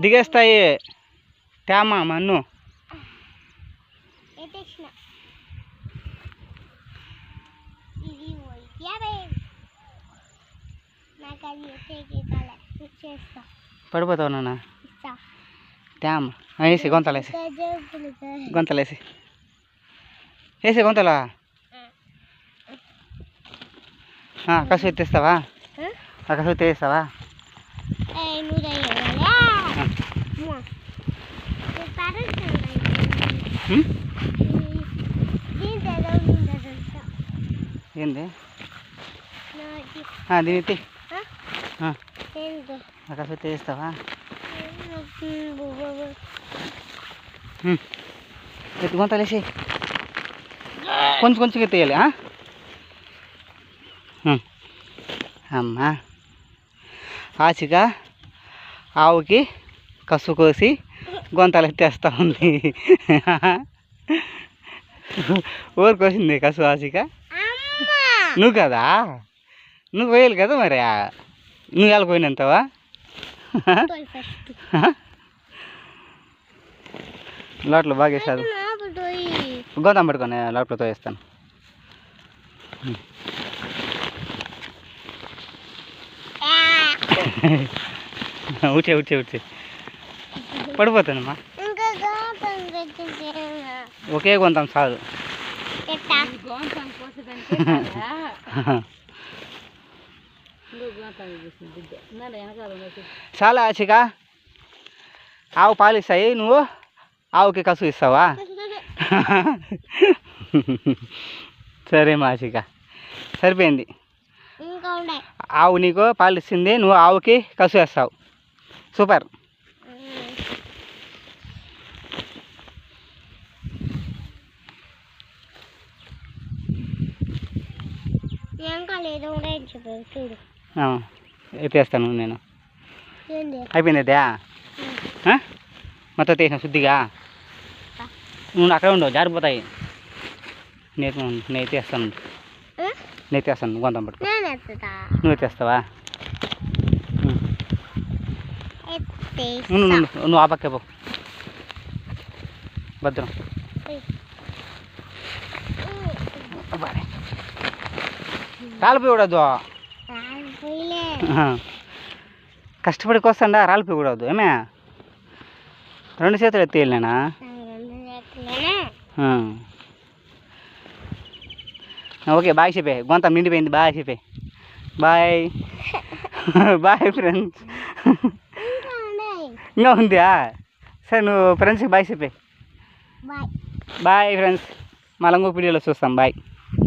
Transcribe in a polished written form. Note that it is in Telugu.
దిగేస్తాయి తేమ మన్ను. పడిపోతావు నాన్న తేమ. వేసి గొంతలేసి గొంతలేసి వేసి గొంతలా కసు ఎత్తేస్తావా? ఆ కసు ఎత్తేస్తావా? ఏంది దీని ఎత్తి కసు ఎత్తేస్తావా? ఎత్తి గొంతలేసి కొంచెం కొంచెం ఎత్తేయాలి. అమ్మా ఆశగా ఆవుకి కసు కోసి గొంతలు ఎత్తేస్తా ఉంది. ఊరు కోసింది కసు ఆశగా. నువ్వు కదా, నువ్వు పోయాలి కదా మరి. నువ్వు ఎలా పోయినంతవా? లోపల బాగా వేసాడు. గోదాం పట్టుకొని లోపలతో వేస్తాను. ఉచ్చే ఉచ్చే ఉచ్చే పడిపోతానమ్మా. ఒకే గొంతం చాలు. చాలా ఆశిక ఆవు పాలు ఇస్తాయి, నువ్వు ఆవుకి కసు ఇస్తావా? సరే మా ఆశిక సరిపోయింది. ఆవు నీకు పాలు ఇస్తుంది, నువ్వు ఆవుకి కసు వేస్తావు. సూపర్. ఎత్తేస్తాను నేను. అయిపోయిందా? మొత్తం తీసిన శుద్ధిగా. నువ్వు అక్కడ ఉండవు, జారిపోతాయి. నేను ఎత్తేస్తాను. నేను ఎత్తేస్తాను గొంతం పట్టుకో. నువ్వు ఎత్తేస్తావా? నువ్వు ఆ పక్కే పో. భద్రం. రాలిపోయి కూడదు. కష్టపడి కోస్తాండా, రాలిపోయి కూడదు. ఏమే 2 చేతులు ఎత్తేయాలినా? ఓకే బాయ్ చెప్పే. గొంతం నిండిపోయింది. బాయ్ చెప్పే. బాయ్. Bye friends. ఇంకా ఉందా? సరే నువ్వు ఫ్రెండ్స్కి బాయ్ చెప్పే. Bye friends. మళ్ళీ ఇంకొక వీడియోలో చూస్తాం. బాయ్.